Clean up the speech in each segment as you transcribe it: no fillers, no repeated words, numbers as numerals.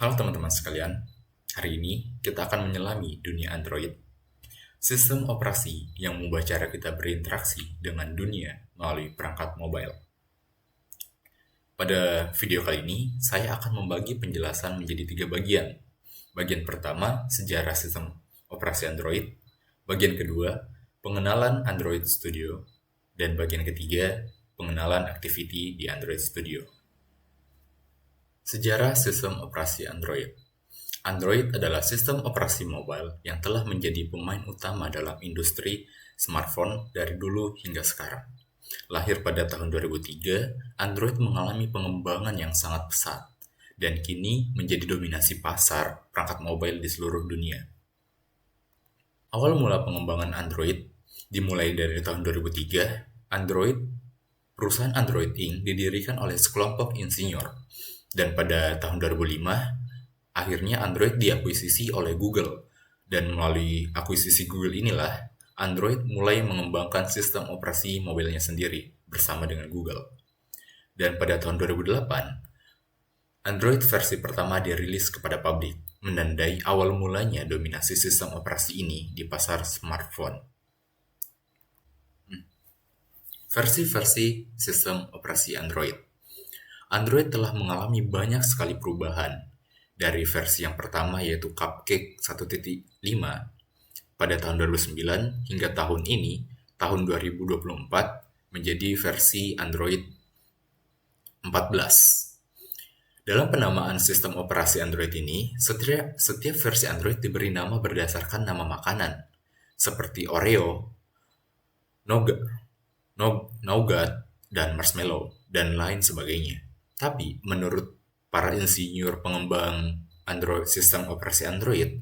Halo teman-teman sekalian, hari ini kita akan menyelami dunia Android, sistem operasi yang mengubah cara kita berinteraksi dengan dunia melalui perangkat mobile. Pada video kali ini, saya akan membagi penjelasan menjadi 3 bagian. Bagian pertama, sejarah sistem operasi Android. Bagian kedua, pengenalan Android Studio. Dan bagian ketiga, pengenalan activity di Android Studio. Sejarah sistem operasi Android. Android adalah sistem operasi mobile yang telah menjadi pemain utama dalam industri smartphone dari dulu hingga sekarang. Lahir pada tahun 2003, Android mengalami pengembangan yang sangat pesat dan kini menjadi dominasi pasar perangkat mobile di seluruh dunia. Awal mula pengembangan Android dimulai dari tahun 2003, perusahaan Android Inc. didirikan oleh sekelompok insinyur. Dan pada tahun 2005, akhirnya Android diakuisisi oleh Google. Dan melalui akuisisi Google inilah, Android mulai mengembangkan sistem operasi mobilnya sendiri bersama dengan Google. Dan pada tahun 2008, Android versi pertama dirilis kepada publik, menandai awal mulanya dominasi sistem operasi ini di pasar smartphone. Versi-versi sistem operasi Android. Android telah mengalami banyak sekali perubahan, dari versi yang pertama yaitu Cupcake 1.5 pada tahun 2009 hingga tahun ini, tahun 2024, menjadi versi Android 14. Dalam penamaan sistem operasi Android ini, setiap versi Android diberi nama berdasarkan nama makanan, seperti Oreo, Nougat, dan Marshmallow, dan lain sebagainya. Tapi, menurut para insinyur pengembang sistem operasi Android,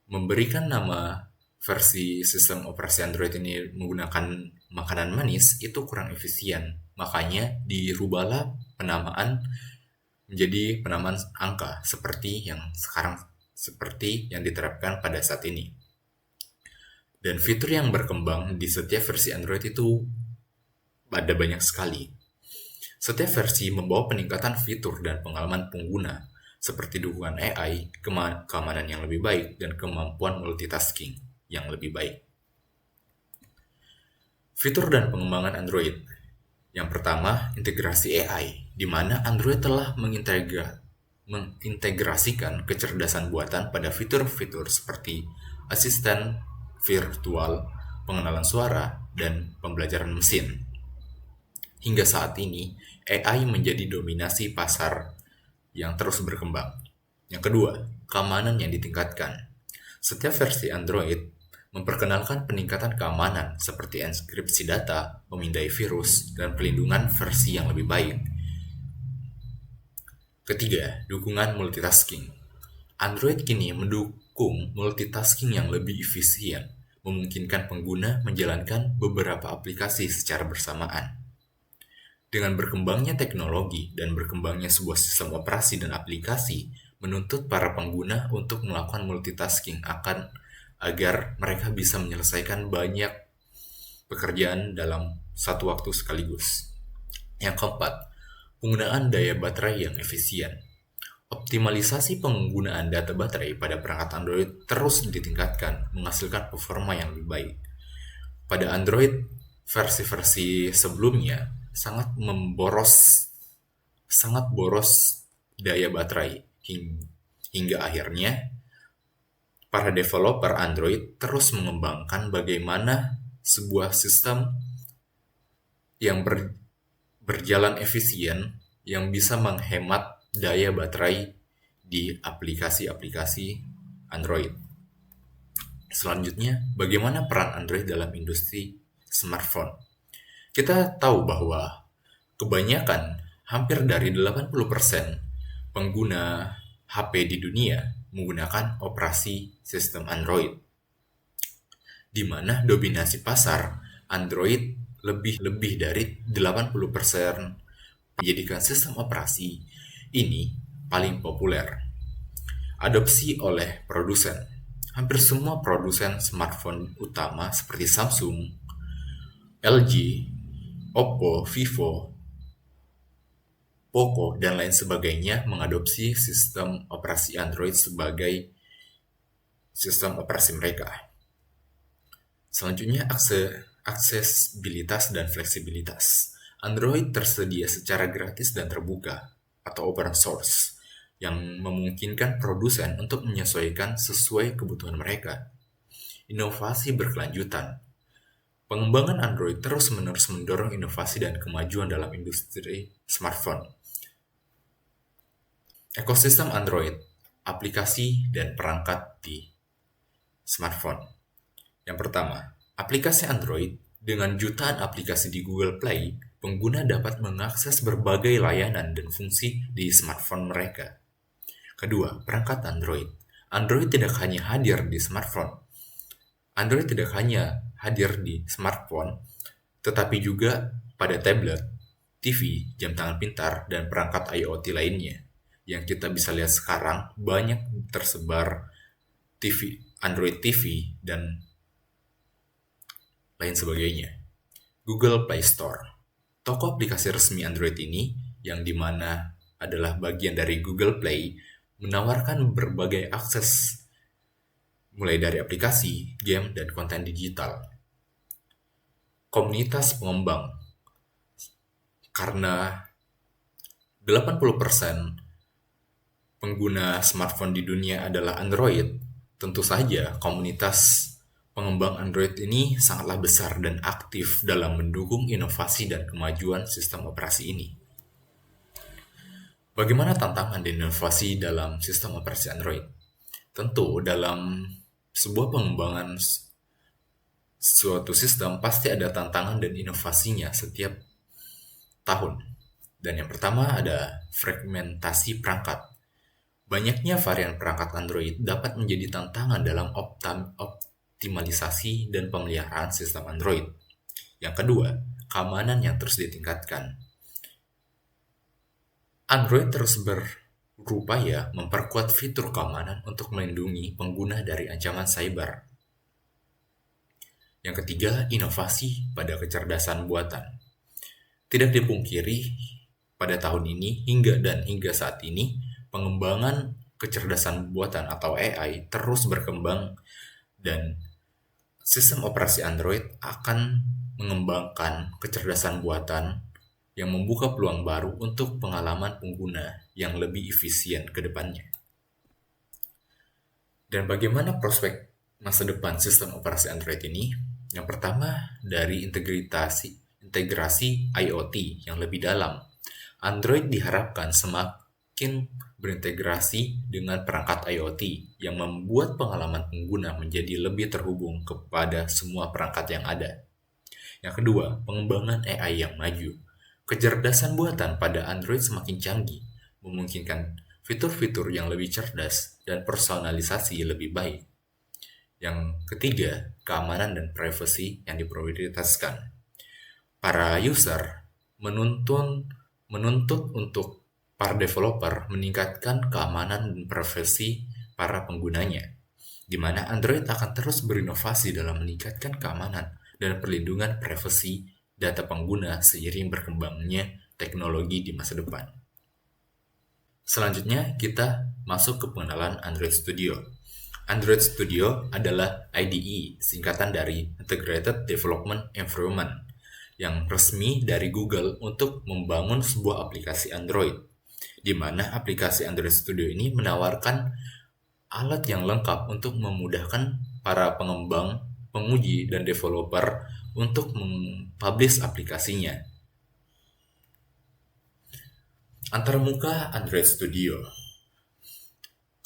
memberikan nama versi sistem operasi Android ini menggunakan makanan manis itu kurang efisien. Makanya dirubahlah penamaan menjadi penamaan angka seperti yang diterapkan pada saat ini. Dan fitur yang berkembang di setiap versi Android itu ada banyak sekali. Setiap versi membawa peningkatan fitur dan pengalaman pengguna, seperti dukungan AI, keamanan yang lebih baik, dan kemampuan multitasking yang lebih baik. Fitur dan pengembangan Android. Yang pertama, integrasi AI, di mana Android telah mengintegrasikan kecerdasan buatan pada fitur-fitur seperti asisten virtual, pengenalan suara, dan pembelajaran mesin. Hingga saat ini, AI menjadi dominasi pasar yang terus berkembang. Yang kedua, keamanan yang ditingkatkan. Setiap versi Android memperkenalkan peningkatan keamanan seperti enkripsi data, memindai virus, dan pelindungan versi yang lebih baik. Ketiga, dukungan multitasking. Android kini mendukung multitasking yang lebih efisien, memungkinkan pengguna menjalankan beberapa aplikasi secara bersamaan. Dengan berkembangnya teknologi dan berkembangnya sebuah sistem operasi dan aplikasi menuntut para pengguna untuk melakukan multitasking agar mereka bisa menyelesaikan banyak pekerjaan dalam satu waktu sekaligus. Yang keempat, penggunaan daya baterai yang efisien. Optimalisasi penggunaan data baterai pada perangkat Android terus ditingkatkan, menghasilkan performa yang lebih baik. Pada Android versi-versi sebelumnya, sangat boros daya baterai hingga akhirnya para developer Android terus mengembangkan bagaimana sebuah sistem yang berjalan efisien yang bisa menghemat daya baterai di aplikasi-aplikasi Android. Selanjutnya, bagaimana peran Android dalam industri smartphone? Kita tahu bahwa kebanyakan, hampir dari 80% pengguna HP di dunia menggunakan operasi sistem Android, di mana dominasi pasar Android lebih dari 80% menjadikan sistem operasi ini paling populer. Adopsi oleh produsen. Hampir semua produsen smartphone utama seperti Samsung, LG, Oppo, Vivo, Poco, dan lain sebagainya mengadopsi sistem operasi Android sebagai sistem operasi mereka. Selanjutnya, aksesibilitas dan fleksibilitas. Android tersedia secara gratis dan terbuka atau open source yang memungkinkan produsen untuk menyesuaikan sesuai kebutuhan mereka. Inovasi berkelanjutan. Pengembangan Android terus-menerus mendorong inovasi dan kemajuan dalam industri smartphone. Ekosistem Android, aplikasi dan perangkat di smartphone. Yang pertama, aplikasi Android. Dengan jutaan aplikasi di Google Play, pengguna dapat mengakses berbagai layanan dan fungsi di smartphone mereka. Kedua, perangkat Android. Android tidak hanya hadir di smartphone, tetapi juga pada tablet, TV, jam tangan pintar, dan perangkat IoT lainnya. Yang kita bisa lihat sekarang banyak tersebar Android TV, dan lain sebagainya. Google Play Store. Toko aplikasi resmi Android ini, yang dimana adalah bagian dari Google Play, menawarkan berbagai akses mulai dari aplikasi, game, dan konten digital. Komunitas pengembang. Karena 80% pengguna smartphone di dunia adalah Android, tentu saja komunitas pengembang Android ini sangatlah besar dan aktif dalam mendukung inovasi dan kemajuan sistem operasi ini. Bagaimana tantangan dan inovasi dalam sistem operasi Android? Tentu dalam sebuah pengembangan suatu sistem pasti ada tantangan dan inovasinya setiap tahun. Dan yang pertama ada fragmentasi perangkat. Banyaknya varian perangkat Android dapat menjadi tantangan dalam optimalisasi dan pemeliharaan sistem Android. Yang kedua, keamanan yang terus ditingkatkan. Android terus berupaya memperkuat fitur keamanan untuk melindungi pengguna dari ancaman cyber. Yang ketiga, inovasi pada kecerdasan buatan. Tidak dipungkiri, pada tahun ini hingga saat ini, pengembangan kecerdasan buatan atau AI terus berkembang dan sistem operasi Android akan mengembangkan kecerdasan buatan yang membuka peluang baru untuk pengalaman pengguna yang lebih efisien ke depannya. Dan bagaimana prospek masa depan sistem operasi Android ini? Yang pertama, dari integrasi IoT yang lebih dalam. Android diharapkan semakin berintegrasi dengan perangkat IoT yang membuat pengalaman pengguna menjadi lebih terhubung kepada semua perangkat yang ada. Yang kedua, pengembangan AI yang maju. Kecerdasan buatan pada Android semakin canggih, memungkinkan fitur-fitur yang lebih cerdas dan personalisasi lebih baik. Yang ketiga, keamanan dan privasi yang diprioritaskan. Para user menuntut untuk para developer meningkatkan keamanan dan privasi para penggunanya, di mana Android akan terus berinovasi dalam meningkatkan keamanan dan perlindungan privasi data pengguna seiring berkembangnya teknologi di masa depan. Selanjutnya, kita masuk ke pengenalan Android Studio. Android Studio adalah IDE, singkatan dari Integrated Development Environment, yang resmi dari Google untuk membangun sebuah aplikasi Android, di mana aplikasi Android Studio ini menawarkan alat yang lengkap untuk memudahkan para pengembang, penguji, dan developer untuk mempublish aplikasinya. Antarmuka Android Studio.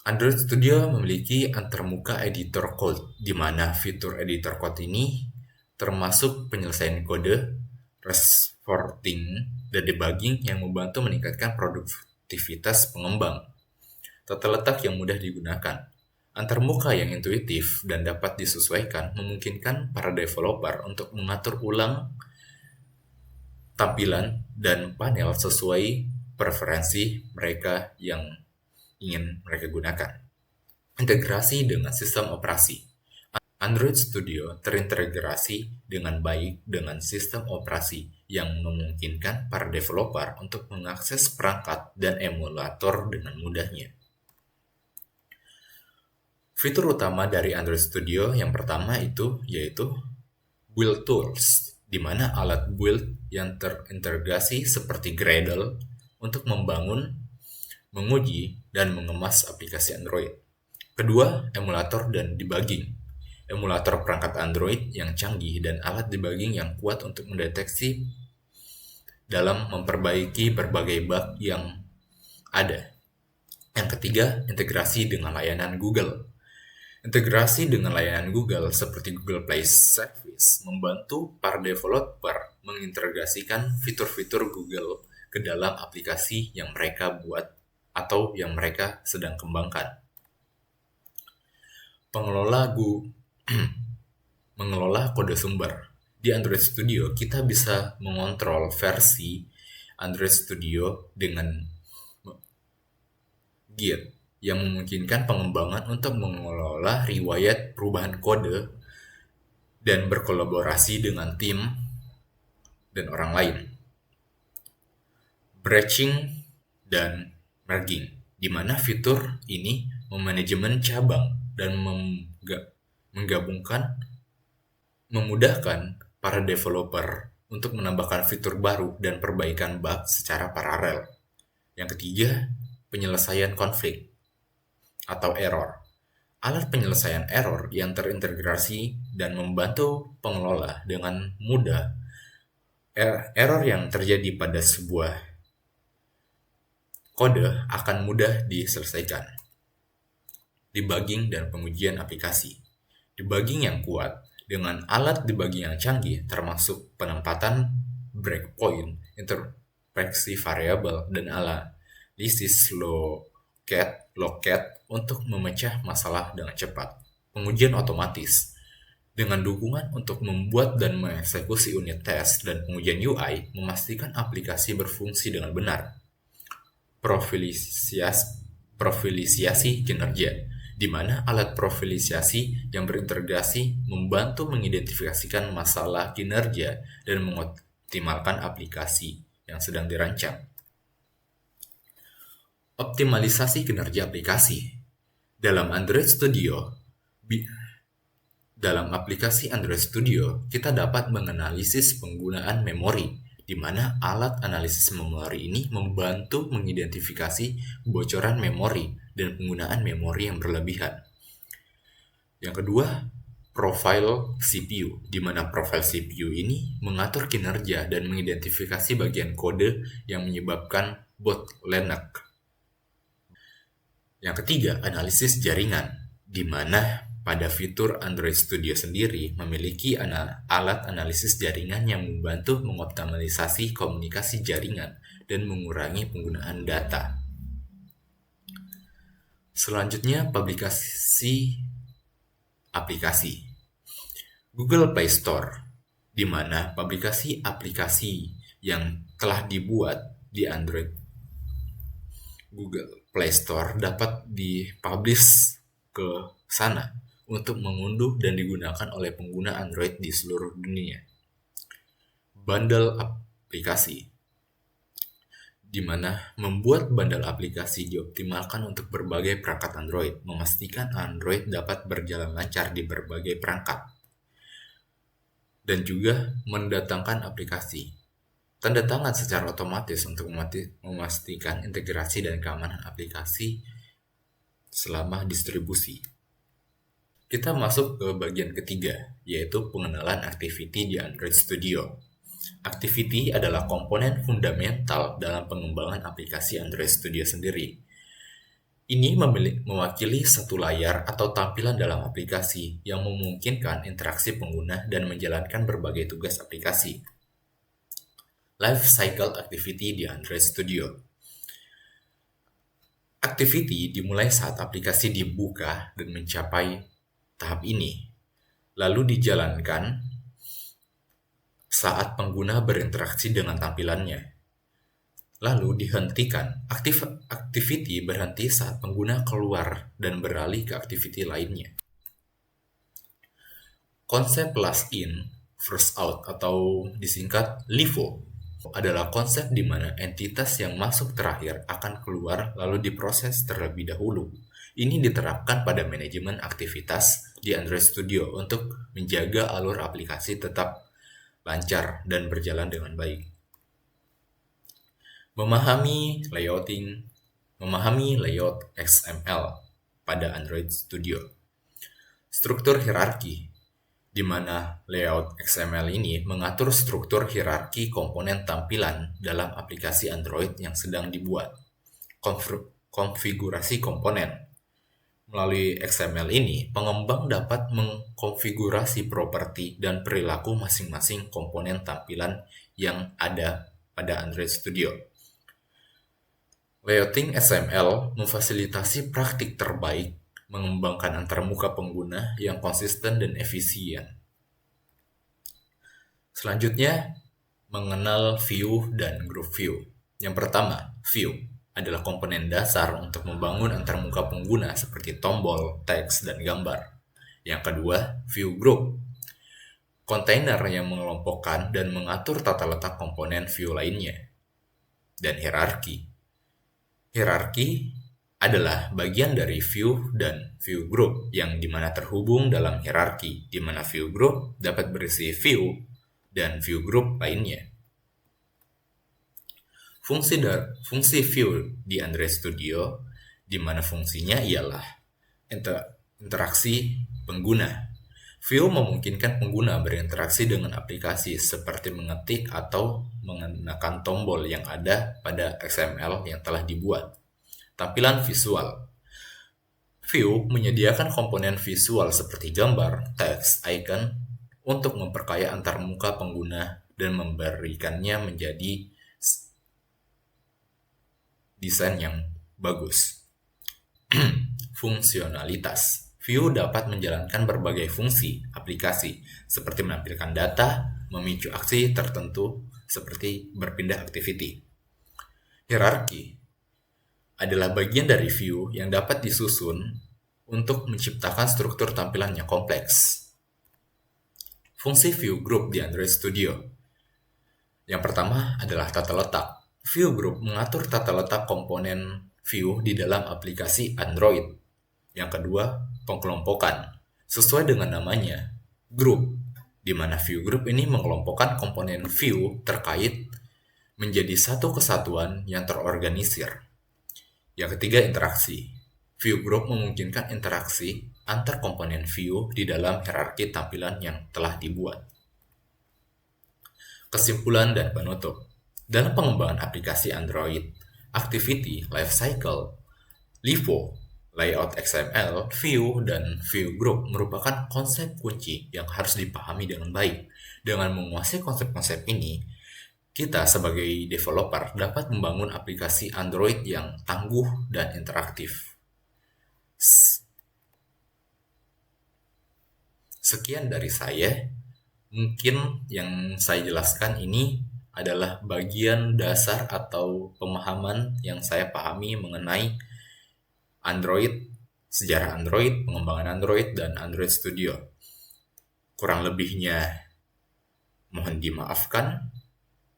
Android Studio memiliki antarmuka editor code, di mana fitur editor code ini termasuk penyelesaian kode, reporting, dan debugging yang membantu meningkatkan produktivitas pengembang. Tata letak yang mudah digunakan. Antarmuka yang intuitif dan dapat disesuaikan memungkinkan para developer untuk mengatur ulang tampilan dan panel sesuai preferensi mereka yang ingin mereka gunakan. Integrasi dengan sistem operasi. Android Studio terintegrasi dengan baik dengan sistem operasi yang memungkinkan para developer untuk mengakses perangkat dan emulator dengan mudahnya. Fitur utama dari Android Studio yang pertama itu yaitu Build Tools, di mana alat build yang terintegrasi seperti Gradle untuk membangun, menguji, dan mengemas aplikasi Android. Kedua, emulator dan debugging. Emulator perangkat Android yang canggih dan alat debugging yang kuat untuk mendeteksi dalam memperbaiki berbagai bug yang ada. Yang ketiga, integrasi dengan layanan Google. Integrasi dengan layanan Google seperti Google Play Service membantu para developer mengintegrasikan fitur-fitur Google ke dalam aplikasi yang mereka buat atau yang mereka sedang kembangkan. Mengelola kode sumber. Di Android Studio, kita bisa mengontrol versi Android Studio dengan Git yang memungkinkan pengembangan untuk mengelola riwayat perubahan kode dan berkolaborasi dengan tim dan orang lain. Branching dan merging, di mana fitur ini memanajemen cabang dan memudahkan para developer untuk menambahkan fitur baru dan perbaikan bug secara paralel. Yang ketiga, penyelesaian konflik atau error. Alat penyelesaian error yang terintegrasi dan membantu pengelola dengan mudah error yang terjadi pada sebuah kode akan mudah diselesaikan. Debugging dan pengujian aplikasi. Debugging yang kuat dengan alat debugging yang canggih termasuk penempatan breakpoint, interpretasi variabel, dan analisis locat untuk memecah masalah dengan cepat. Pengujian otomatis dengan dukungan untuk membuat dan mengeksekusi unit tes dan pengujian UI memastikan aplikasi berfungsi dengan benar. Profilisiasi kinerja, di mana alat profilisiasi yang berintegrasi membantu mengidentifikasikan masalah kinerja dan mengoptimalkan aplikasi yang sedang dirancang. Optimalisasi kinerja aplikasi. Dalam aplikasi Android Studio, kita dapat menganalisis penggunaan memori, di mana alat analisis memori ini membantu mengidentifikasi kebocoran memori dan penggunaan memori yang berlebihan. Yang kedua, profil CPU, di mana profil CPU ini mengatur kinerja dan mengidentifikasi bagian kode yang menyebabkan bottleneck. Yang ketiga, analisis jaringan, di mana pada fitur Android Studio sendiri memiliki alat analisis jaringan yang membantu mengoptimalisasi komunikasi jaringan dan mengurangi penggunaan data. Selanjutnya, publikasi aplikasi. Google Play Store, di mana publikasi aplikasi yang telah dibuat di Android Google Play Store dapat dipublish ke sana untuk mengunduh dan digunakan oleh pengguna Android di seluruh dunia. Bundle aplikasi, di mana membuat bundle aplikasi dioptimalkan untuk berbagai perangkat Android, memastikan Android dapat berjalan lancar di berbagai perangkat, dan juga mendatangkan aplikasi. Tanda tangan secara otomatis untuk memastikan integrasi dan keamanan aplikasi selama distribusi. Kita masuk ke bagian ketiga, yaitu pengenalan Activity di Android Studio. Activity adalah komponen fundamental dalam pengembangan aplikasi Android Studio sendiri. Ini mewakili satu layar atau tampilan dalam aplikasi yang memungkinkan interaksi pengguna dan menjalankan berbagai tugas aplikasi. Life Cycle Activity di Android Studio. Activity dimulai saat aplikasi dibuka dan mencapai tahap ini, lalu dijalankan saat pengguna berinteraksi dengan tampilannya. Lalu dihentikan. Activity berhenti saat pengguna keluar dan beralih ke activity lainnya. Konsep last in, first out atau disingkat LIFO adalah konsep di mana entitas yang masuk terakhir akan keluar lalu diproses terlebih dahulu. Ini diterapkan pada manajemen aktivitas di Android Studio untuk menjaga alur aplikasi tetap lancar dan berjalan dengan baik. Memahami layout XML pada Android Studio. Struktur hierarki, di mana layout XML ini mengatur struktur hierarki komponen tampilan dalam aplikasi Android yang sedang dibuat. Konfigurasi komponen. Melalui XML ini, pengembang dapat mengkonfigurasi properti dan perilaku masing-masing komponen tampilan yang ada pada Android Studio. Layouting XML memfasilitasi praktik terbaik mengembangkan antarmuka pengguna yang konsisten dan efisien. Selanjutnya, mengenal view dan group view. Yang pertama, view adalah komponen dasar untuk membangun antarmuka pengguna seperti tombol, teks, dan gambar. Yang kedua, view group. Kontainer yang mengelompokkan dan mengatur tata letak komponen view lainnya. Dan hierarki. Hierarki adalah bagian dari view dan view group yang dimana terhubung dalam hierarki, di mana view group dapat berisi view dan view group lainnya. Fungsi view di Android Studio, di mana fungsinya ialah interaksi pengguna. View memungkinkan pengguna berinteraksi dengan aplikasi seperti mengetik atau menekan tombol yang ada pada XML yang telah dibuat. Tampilan visual. View menyediakan komponen visual seperti gambar, teks, icon untuk memperkaya antarmuka pengguna dan memberikannya menjadi desain yang bagus. Fungsionalitas. View dapat menjalankan berbagai fungsi aplikasi seperti menampilkan data, memicu aksi tertentu seperti berpindah activity. Hierarki adalah bagian dari view yang dapat disusun untuk menciptakan struktur tampilan yang kompleks. Fungsi view group di Android Studio. Yang pertama adalah tata letak. View group mengatur tata letak komponen view di dalam aplikasi Android. Yang kedua, pengelompokan. Sesuai dengan namanya, group, di mana view group ini mengelompokkan komponen view terkait menjadi satu kesatuan yang terorganisir. Yang ketiga, interaksi. View group memungkinkan interaksi antar komponen view di dalam hierarki tampilan yang telah dibuat. Kesimpulan dan penutup. Dalam pengembangan aplikasi Android, Activity Lifecycle, LIFO, Layout XML, View, dan View Group merupakan konsep kunci yang harus dipahami dengan baik. Dengan menguasai konsep-konsep ini, kita sebagai developer dapat membangun aplikasi Android yang tangguh dan interaktif. Sekian dari saya. Mungkin yang saya jelaskan ini adalah bagian dasar atau pemahaman yang saya pahami mengenai Android, sejarah Android, pengembangan Android, dan Android Studio. Kurang lebihnya mohon dimaafkan.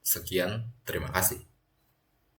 Sekian, terima kasih.